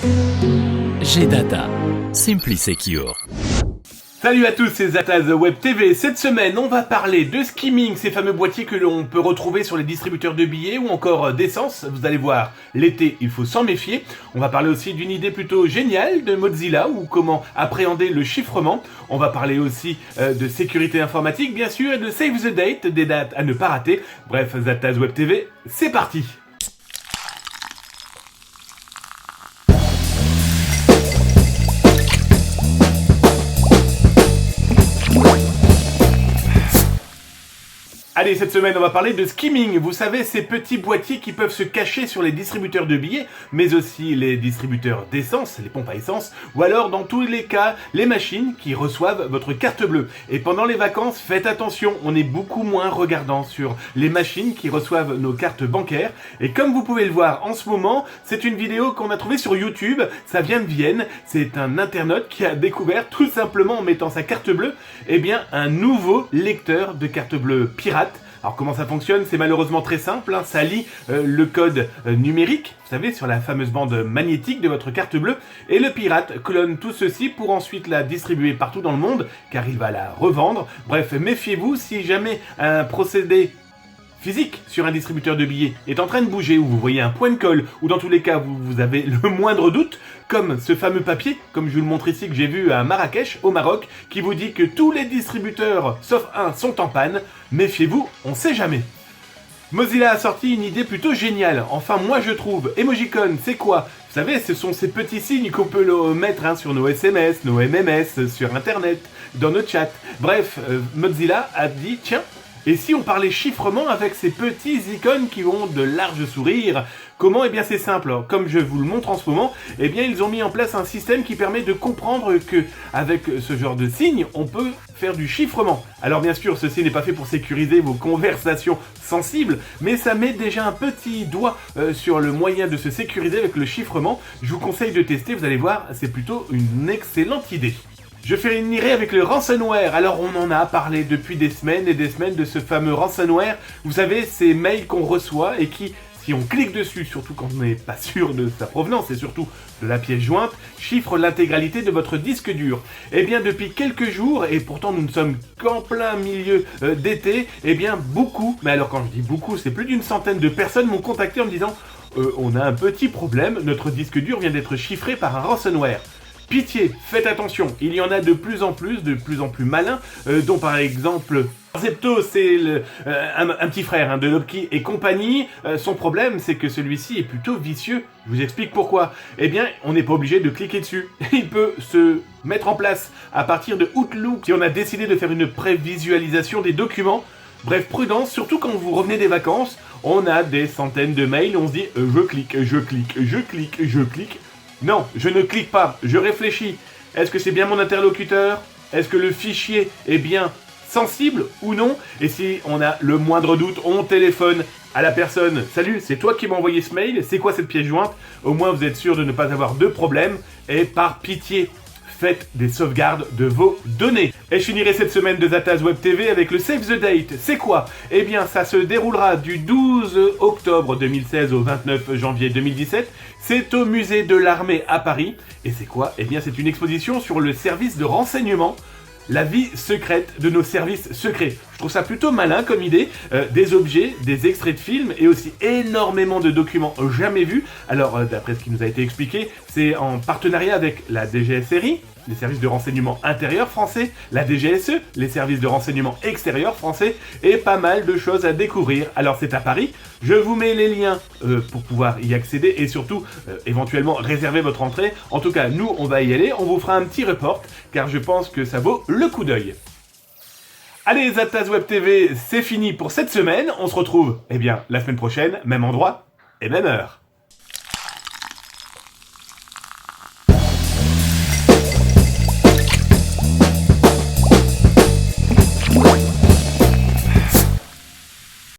G-Data, Simply Secure. Salut à tous, c'est Zataz Web TV. Cette semaine, on va parler de skimming, ces fameux boîtiers que l'on peut retrouver sur les distributeurs de billets ou encore d'essence. Vous allez voir, l'été, il faut s'en méfier. On va parler aussi d'une idée plutôt géniale de Mozilla ou comment appréhender le chiffrement. On va parler aussi de sécurité informatique, bien sûr, et de Save the Date, des dates à ne pas rater. Bref, Zataz Web TV, c'est parti. Allez, cette semaine, on va parler de skimming. Vous savez, ces petits boîtiers qui peuvent se cacher sur les distributeurs de billets, mais aussi les distributeurs d'essence, les pompes à essence, ou alors, dans tous les cas, les machines qui reçoivent votre carte bleue. Et pendant les vacances, faites attention, on est beaucoup moins regardant sur les machines qui reçoivent nos cartes bancaires. Et comme vous pouvez le voir en ce moment, c'est une vidéo qu'on a trouvée sur YouTube. Ça vient de Vienne. C'est un internaute qui a découvert, tout simplement en mettant sa carte bleue, un nouveau lecteur de carte bleue pirate. Alors comment ça fonctionne? C'est malheureusement très simple, ça lit le code numérique, vous savez, sur la fameuse bande magnétique de votre carte bleue, et le pirate clone tout ceci pour ensuite la distribuer partout dans le monde, car il va la revendre. Bref, méfiez-vous, si jamais un procédé physique sur un distributeur de billets est en train de bouger, ou vous voyez un point de colle, ou dans tous les cas vous avez le moindre doute, comme ce fameux papier, comme je vous le montre ici, que j'ai vu à Marrakech, au Maroc, qui vous dit que tous les distributeurs, sauf un, sont en panne, méfiez-vous, on sait jamais. Mozilla a sorti une idée plutôt géniale, enfin moi je trouve. Emojicon, c'est quoi? Vous savez, ce sont ces petits signes qu'on peut mettre sur nos SMS, nos MMS, sur internet, dans nos chats. Bref, Mozilla a dit, tiens, et si on parlait chiffrement avec ces petits icônes qui ont de larges sourires? Comment? C'est simple. Comme je vous le montre en ce moment, ils ont mis en place un système qui permet de comprendre que, avec ce genre de signes, on peut faire du chiffrement. Alors bien sûr, ceci n'est pas fait pour sécuriser vos conversations sensibles, mais ça met déjà un petit doigt sur le moyen de se sécuriser avec le chiffrement. Je vous conseille de tester, vous allez voir, c'est plutôt une excellente idée. Je finirai avec le ransomware. Alors on en a parlé depuis des semaines et des semaines de ce fameux ransomware. Vous savez, ces mails qu'on reçoit et qui, si on clique dessus, surtout quand on n'est pas sûr de sa provenance et surtout de la pièce jointe, chiffrent l'intégralité de votre disque dur. Depuis quelques jours, et pourtant nous ne sommes qu'en plein milieu d'été, beaucoup, mais alors quand je dis beaucoup, c'est plus d'une centaine de personnes m'ont contacté en me disant on a un petit problème, notre disque dur vient d'être chiffré par un ransomware. Pitié, faites attention, il y en a de plus en plus malins, dont par exemple Zepto, c'est un petit frère de Lopki et compagnie. Son problème, c'est que celui-ci est plutôt vicieux. Je vous explique pourquoi. On n'est pas obligé de cliquer dessus. Il peut se mettre en place à partir de Outlook, si on a décidé de faire une prévisualisation des documents. Bref, prudence, surtout quand vous revenez des vacances, on a des centaines de mails, on se dit je clique. Non, je ne clique pas, je réfléchis. Est-ce que c'est bien mon interlocuteur? Est-ce que le fichier est bien sensible ou non? Et si on a le moindre doute, on téléphone à la personne. Salut, c'est toi qui m'as envoyé ce mail, c'est quoi cette pièce jointe? Au moins vous êtes sûr de ne pas avoir de problème. Et par pitié, faites des sauvegardes de vos données. Et je finirai cette semaine de Zataz Web TV avec le Save the Date. C'est quoi? Ça se déroulera du 12 octobre 2016 au 29 janvier 2017. C'est au musée de l'armée à Paris. Et c'est quoi? C'est une exposition sur le service de renseignement, la vie secrète de nos services secrets. Je trouve ça plutôt malin comme idée, des objets, des extraits de films et aussi énormément de documents jamais vus. Alors d'après ce qui nous a été expliqué, c'est en partenariat avec la DGSRI, les services de renseignement intérieurs français, la DGSE, les services de renseignement extérieurs français, et pas mal de choses à découvrir. Alors c'est à Paris, je vous mets les liens pour pouvoir y accéder et surtout éventuellement réserver votre entrée. En tout cas, nous on va y aller, on vous fera un petit report car je pense que ça vaut le coup d'œil. Allez, Zataz Web TV, c'est fini pour cette semaine. On se retrouve la semaine prochaine, même endroit et même heure.